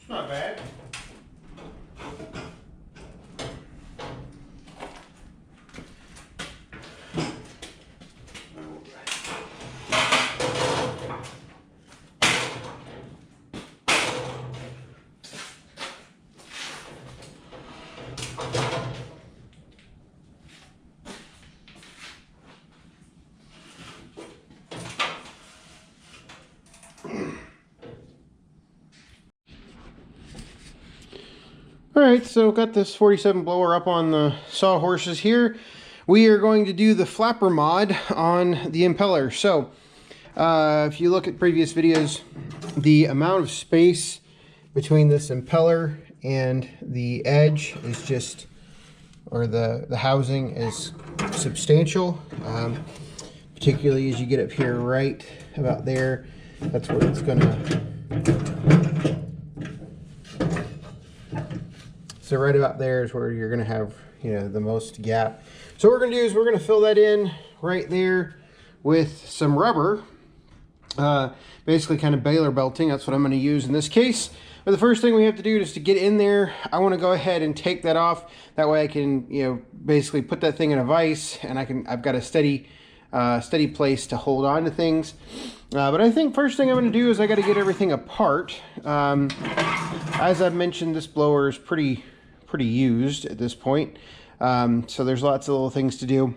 Not bad. Alright, so got this 47 blower up on the sawhorses here. We are going to do the flapper mod on the impeller. So, if you look at previous videos, the amount of space between this impeller and the edge is just, or the housing is substantial. Particularly as you get up here right about there, that's where it's gonna. So right about there is where you're going to have, you know, the most gap. So what we're going to do is we're going to fill that in right there with some rubber. Basically kind of baler belting. That's what I'm going to use in this case. But the first thing we have to do is to get in there, I want to go ahead and take that off. That way I can, you know, basically put that thing in a vise, and I've got a steady place to hold on to things. But I think first thing I'm going to do is I got to get everything apart. As I've mentioned, this blower is pretty used at this point, so there's lots of little things to do.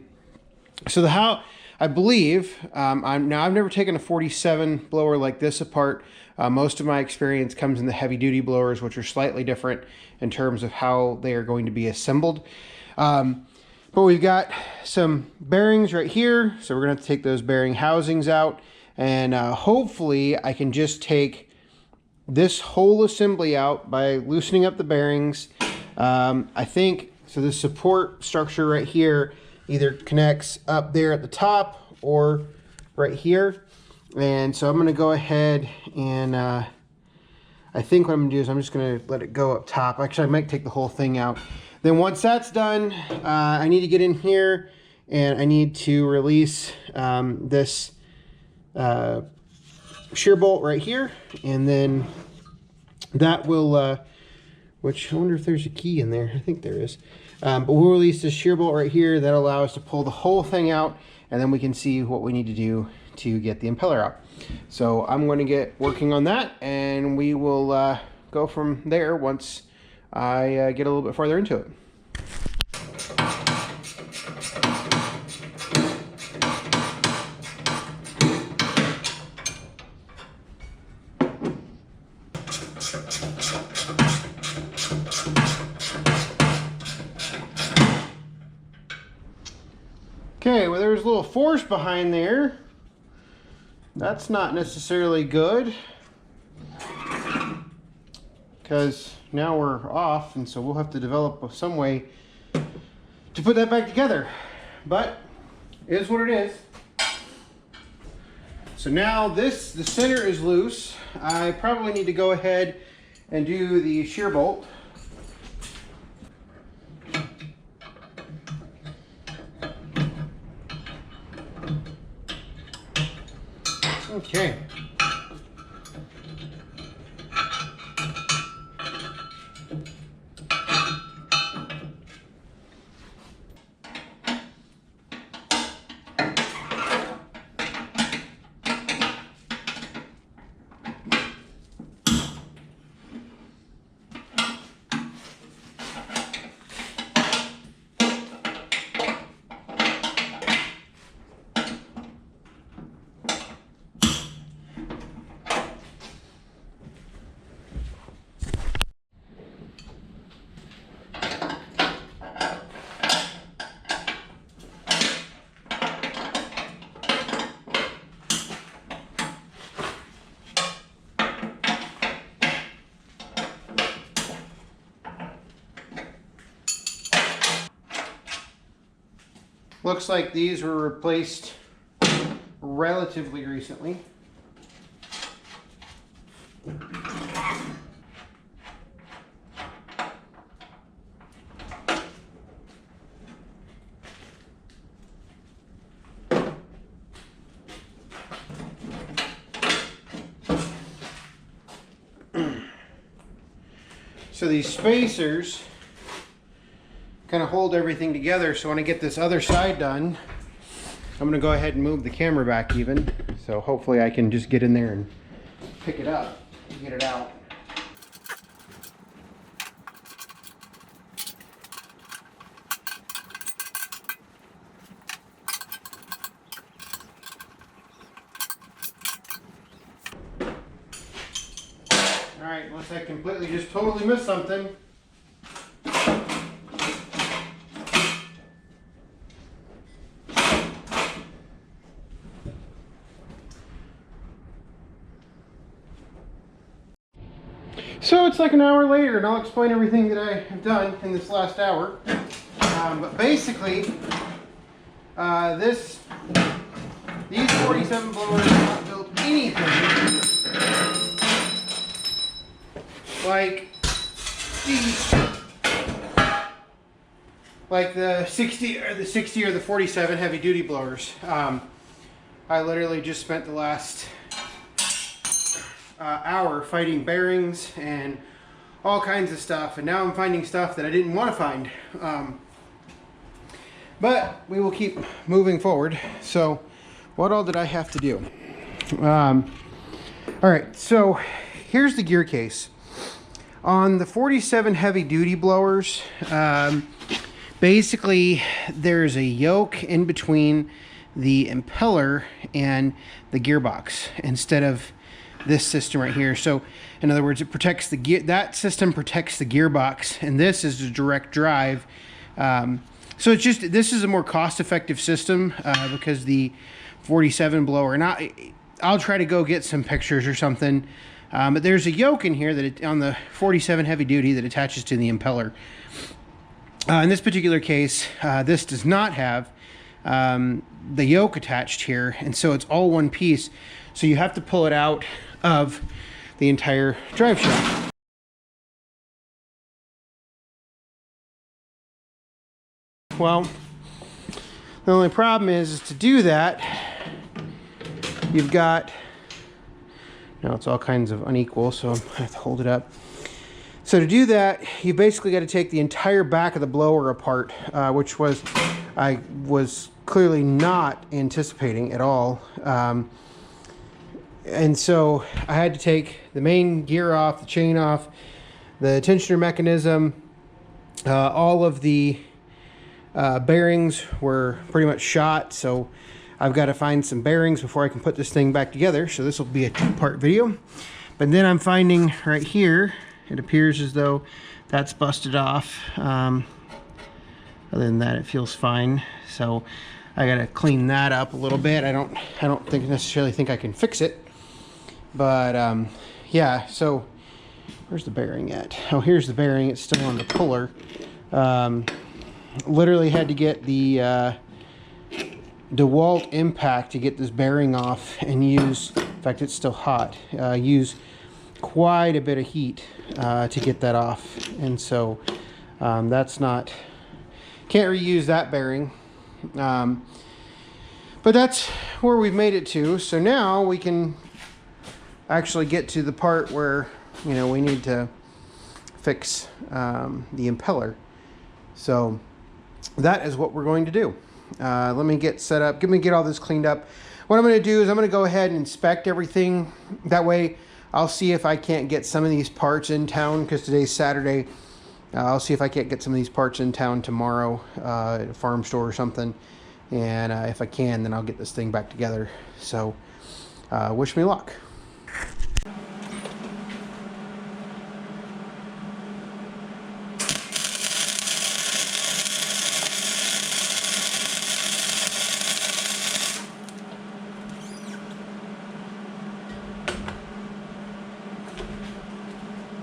So I believe I've never taken a 47 blower like this apart. Most of my experience comes in the heavy duty blowers, which are slightly different in terms of how they are going to be assembled. But we've got some bearings right here, so we're going to have to take those bearing housings out, and hopefully I can just take this whole assembly out by loosening up the bearings. I think, so this support structure right here either connects up there at the top or right here. And so I'm going to go ahead and I think what I'm going to do is I'm just going to let it go up top. Actually, I might take the whole thing out. Then once that's done, I need to get in here and I need to release this shear bolt right here, and then that will which I wonder if there's a key in there. I think there is. But we'll release this shear bolt right here. That'll allow us to pull the whole thing out, and then we can see what we need to do to get the impeller out. So I'm going to get working on that, and we will go from there once I get a little bit farther into it. Okay, well, there's a little force behind there. That's not necessarily good, because now we're off, and so we'll have to develop some way to put that back together. But it is what it is. So now the center is loose. I probably need to go ahead and do the shear bolt. Okay. Looks like these were replaced relatively recently. So these spacers kind of hold everything together. So when I get this other side done, I'm going to go ahead and move the camera back even. So hopefully I can just get in there and pick it up and get it out. Alright, unless I completely just totally missed something. So it's like an hour later, and I'll explain everything that I have done in this last hour. But basically, these 47 blowers have not built anything like these, like the 60 or the 47 heavy duty blowers. I literally just spent the last hour fighting bearings and all kinds of stuff, and now I'm finding stuff that I didn't want to find. But we will keep moving forward. So what all did I have to do? All right, so here's the gear case. On the 47 heavy duty blowers, basically there's a yoke in between the impeller and the gearbox instead of this system right here. So in other words, it protects the gear, that system protects the gearbox, and this is a direct drive. So it's just, this is a more cost-effective system because the 47 blower, and I'll try to go get some pictures or something, but there's a yoke in here that on the 47 heavy duty that attaches to the impeller. In this particular case, this does not have the yoke attached here, and so it's all one piece. So you have to pull it out of the entire drive shaft. Well, the only problem is to do that, you've got, now it's all kinds of unequal, so I have to hold it up. So to do that, you basically got to take the entire back of the blower apart, which I was clearly not anticipating at all. And so I had to take the main gear off, the chain off, the tensioner mechanism, all of the bearings were pretty much shot, so I've got to find some bearings before I can put this thing back together. So this will be a two-part video. But then I'm finding right here, it appears as though that's busted off. Other than that, it feels fine. So I got to clean that up a little bit. I don't necessarily think I can fix it. But yeah, so where's the bearing at? Oh, here's the bearing. It's still on the puller. Literally had to get the DeWalt impact to get this bearing off, and use, in fact it's still hot, use quite a bit of heat to get that off. And so that's not, can't reuse that bearing. But that's where we've made it to. So now we can actually get to the part where, you know, we need to fix the impeller. So that is what we're going to do. Let me get set up, let me get all this cleaned up. What I'm going to do is I'm going to go ahead and inspect everything. That way I'll see if I can't get some of these parts in town, because today's Saturday. I'll see if I can't get some of these parts in town tomorrow at a farm store or something. And if I can, then I'll get this thing back together. So wish me luck.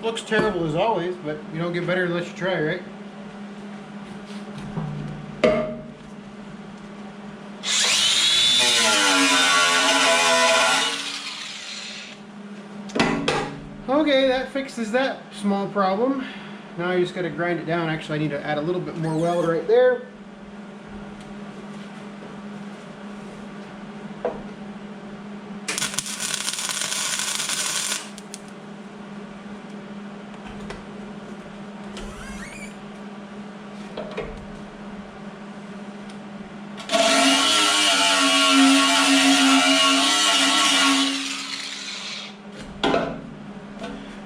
Looks terrible as always, but you don't get better unless you try, right? Okay, that fixes that small problem. Now I just got to grind it down. Actually, I need to add a little bit more weld right there.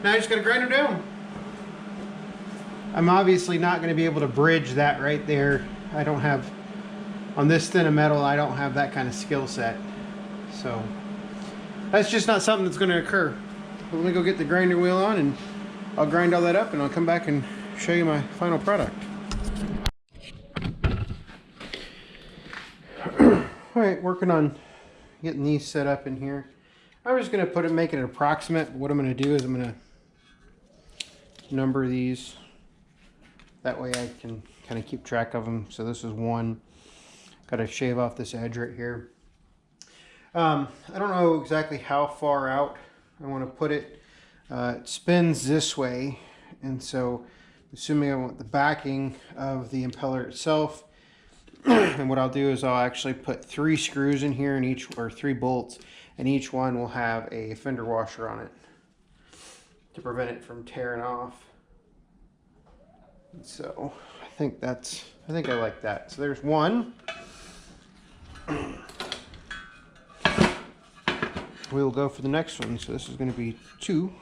Now I just gotta grind them down. I'm obviously not gonna be able to bridge that right there. I don't have, on this thin of metal, I don't have that kind of skill set. So that's just not something that's gonna occur. But let me go get the grinder wheel on and I'll grind all that up and I'll come back and show you my final product. Alright, working on getting these set up in here. I was going to make it an approximate. What I'm going to do is I'm going to number these. That way I can kind of keep track of them. So this is 1. Got to shave off this edge right here. I don't know exactly how far out I want to put it. It spins this way, and so assuming I want the backing of the impeller itself, and what I'll do is I'll actually put 3 screws in here, and each, or 3 bolts, and each one will have a fender washer on it to prevent it from tearing off. And so I think I like that. So there's 1. We will go for the next one. So this is going to be 2.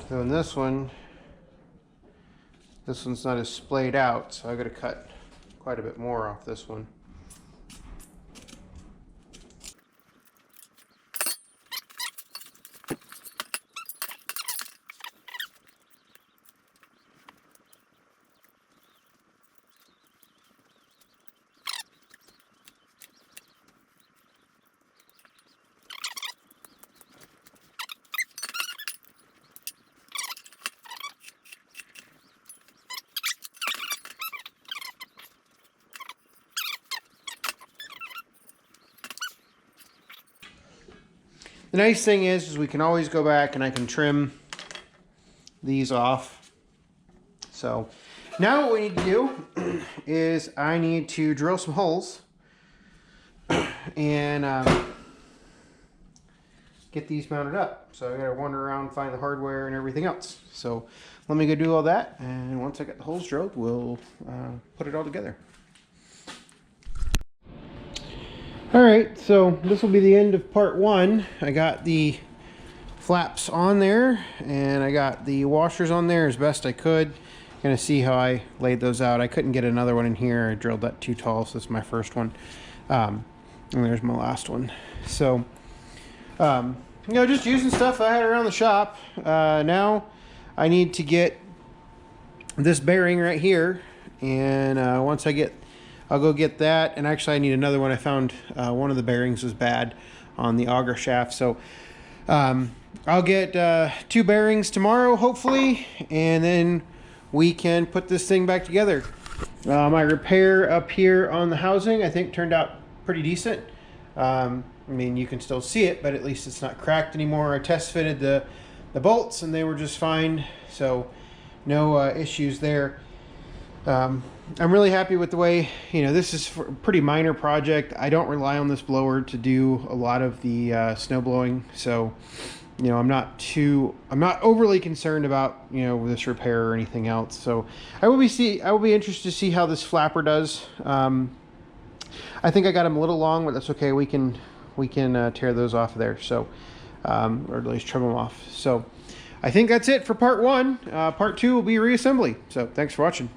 So in this one's not as splayed out, so I got to cut quite a bit more off this one. The nice thing is we can always go back and I can trim these off. So now what we need to do is I need to drill some holes and get these mounted up. So I gotta wander around, find the hardware and everything else. So let me go do all that, and once I get the holes drilled, we'll put it all together. Alright, so this will be the end of part 1. I got the flaps on there and I got the washers on there as best I could. Gonna see how I laid those out. I couldn't get another one in here. I drilled that too tall, so this is my first one. And there's my last one. So, you know, just using stuff I had around the shop. Now I need to get this bearing right here, and once I'll go get that. And actually I need another one. I found one of the bearings was bad on the auger shaft. So I'll get 2 bearings tomorrow, hopefully, and then we can put this thing back together. My repair up here on the housing, I think, turned out pretty decent. I mean, you can still see it, but at least it's not cracked anymore. I test fitted the bolts and they were just fine. So no issues there. I'm really happy with the way, you know, this is a pretty minor project. I don't rely on this blower to do a lot of the snow blowing, so, you know, I'm not overly concerned about, you know, this repair or anything else. So I will be interested to see how this flapper does. I think I got them a little long, but that's okay. We can tear those off of there, so or at least trim them off. So I think that's it for part 1. Part 2 will be reassembly. So thanks for watching.